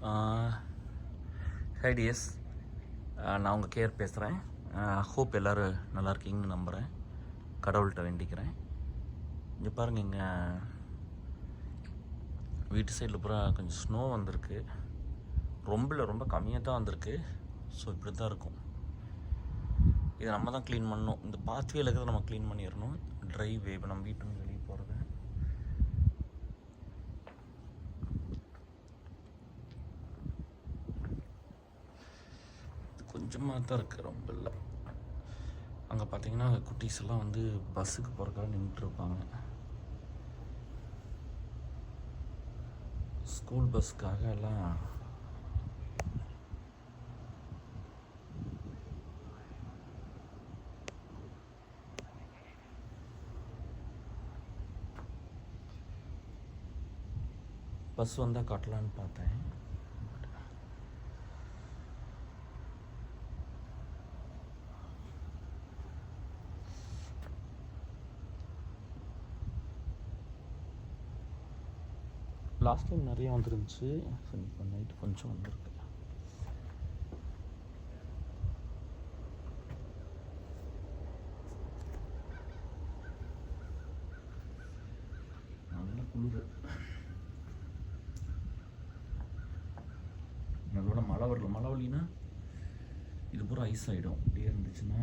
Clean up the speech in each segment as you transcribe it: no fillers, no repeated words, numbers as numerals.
High DS, நான் உங்கள் care பேசுகிறேன். ஹோப் எல்லோரும் நல்லா இருக்கீங்கன்னு நம்புகிறேன். கடவுள்கிட்ட வேண்டிக்கிறேன். இங்கே பாருங்கள், இங்கே வீட்டு சைடில் பூரா கொஞ்சம் ஸ்னோ வந்திருக்கு. ரொம்ப கம்மியாக தான் வந்திருக்கு. ஸோ இப்படி தான் இருக்கும். இதை நம்ம தான் க்ளீன் பண்ணணும். இந்த பாத்வேல இருக்கிறத நம்ம க்ளீன் பண்ணிடணும். ட்ரைவே இப்போ நம்ம வீட்டு வெளியே போகிறது. கொஞ்சமாக தான் இருக்குது, ரொம்ப இல்லை. அங்கே பார்த்தீங்கன்னா குட்டீஸ் எல்லாம் வந்து பஸ்ஸுக்கு போகிறக்காக நின்றுட்டுருப்பாங்க. ஸ்கூல் பஸ்ஸுக்காக எல்லாம் பஸ் வந்தால் காட்டலான்னு பார்த்தேன். லாஸ்ட் டைம் நிறைய வந்துருந்துச்சு. இப்போ நைட்டு கொஞ்சம் வந்துருக்கு. நல்ல குளிர். அதோட மழை வரல. மழை வரலின்னா இது பூரா ஐஸ் ஆகிடும். இப்படியே இருந்துச்சுன்னா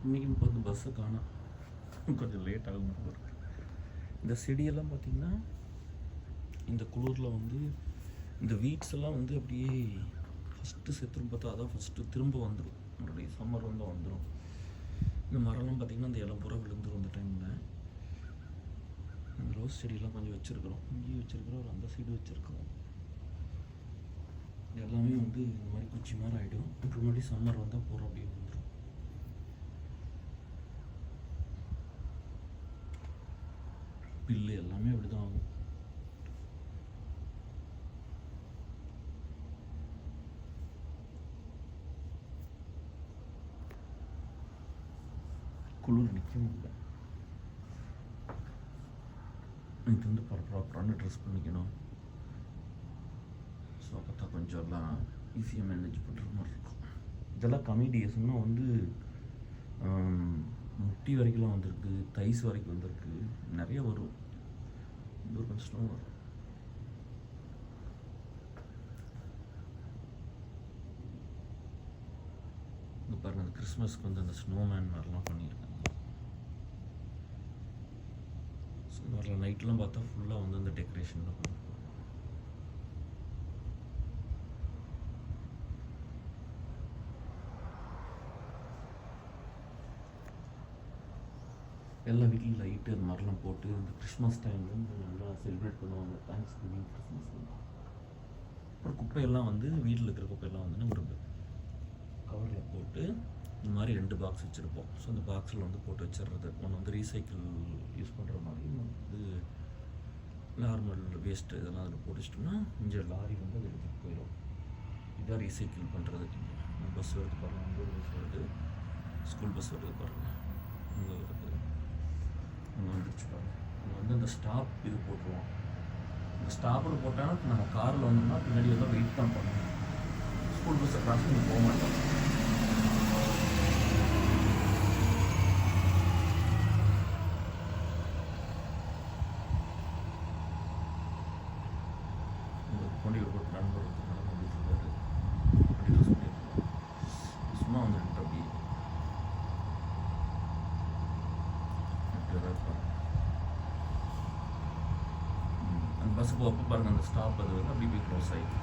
இன்றைக்கி பார்த்து பஸ்ஸை காணோம். கொஞ்சம் லேட் ஆகும் இருக்கு. இந்த செடியெல்லாம் பார்த்திங்கன்னா இந்த குளிரில் வந்து இந்த வீட்ஸ் எல்லாம் வந்து அப்படியே ஃபஸ்ட்டு செத்துரும். பார்த்தா அதான் ஃபஸ்ட்டு திரும்ப வந்துடும். மறுபடியும் சம்மர் வந்து வந்துடும். இந்த மரம்லாம் பார்த்திங்கன்னா இந்த இலை பூரா விழுந்துடும். அந்த டைமில் இந்த ரோஸ் செடியெல்லாம் கொஞ்சம் வச்சுருக்குறோம். இங்கேயும் வச்சுருக்குறோம், ஒரு அந்த சைடு வச்சுருக்கோம். எல்லாமே வந்து இந்த மாதிரி குச்சி மாதிரி ஆகிடும். அப்புறம் மறுபடியும் சம்மர் வந்தால் பூரா அப்படியே வந்துடும். பில்லு எல்லாமே அப்படி தான் ஆகும். குளிர் நிற்க முடியல. இது வந்து ப்ராப்பரான ட்ரெஸ் பண்ணிக்கணும். ஸோ அப்போ தான் கொஞ்சம் எல்லாம் ஈஸியாக மேனேஜ் பண்ணுற மாதிரி இருக்கும். இதெல்லாம் கமிடியஸ்னால் வந்து முட்டி வரைக்கும்லாம் வந்திருக்கு, தைஸ் வரைக்கும் வந்திருக்கு. நிறைய வரும். இது ஒரு கொஞ்சம் ஸ்னோ வரும். இங்கே பாருங்கள், அந்த கிறிஸ்மஸ்க்கு வந்து அந்த ஸ்னோமேன் மாதிரிலாம் பண்ணியிருக்காங்க. ஸோ இந்த மாதிரிலாம் நைட்லாம் பார்த்தா ஃபுல்லாக வந்து அந்த டெக்கரேஷன்லாம் பண்ணுவாங்க. எல்லா வீட்லையும் லைட்டு அந்த மாதிரிலாம் போட்டு இந்த கிறிஸ்மஸ் டைமில் வந்து நல்லா செலிப்ரேட் பண்ணுவாங்க. தேங்க்ஸ் கிவிங், கிறிஸ்மஸ்லாம். அப்புறம் குப்பையெல்லாம் வந்து வீட்டில் இருக்கிற குப்பையெல்லாம் வந்து ஒரு கவரில் போட்டு இந்த மாதிரி 2 பாக்ஸ் வச்சுருப்போம். ஸோ அந்த பாக்ஸில் வந்து போட்டு வச்சிடுறது. ஒன்று வந்து ரீசைக்கிள் யூஸ் பண்ணுற மாதிரி, இன்னொன்று வந்து நார்மல் வேஸ்ட்டு இதெல்லாம் அதில் போட்டுச்சிட்டோம்னா இங்கே லாரி வந்து அதை எடுத்துகிட்டு போயிடும். இதான் ரீசைக்கிள் பண்ணுறது. பஸ் வருது பாருங்கள், அங்கே ஒரு பஸ் வருது. ஸ்கூல் பஸ் வருது பாருங்கள், அங்கே வருது. அங்கே வந்துருச்சு பாருங்கள். அங்கே வந்து அந்த ஸ்டாப் இது போட்டுருவோம். இந்த ஸ்டாப்பில் போட்டால் நம்ம காரில் வந்தோம்னா பின்னாடி எல்லாம் வெயிட் தான் பண்ணணும். ஸ்கூல் பஸ்ஸை கிராஸ் பண்ணி போக மாட்டோம். உங்களுக்கு கொண்டு போட்டு நண்பர் நடந்துருக்காரு. சும்மா வந்துட்டு அப்படி அந்த பஸ்ஸு போக பாருங்கள், அந்த ஸ்டாப் அது வந்து அப்படி போய் க்ளோஸ் ஆகிடும்.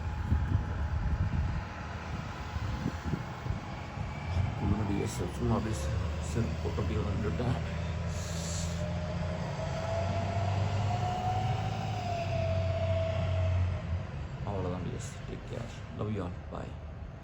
குளிருடைய சும்மா அப்படியே செருப்பு போட்டு அப்படியே வந்துட்டேன். அவ்வளோதான். டிஎஸ், take care, love you all, bye.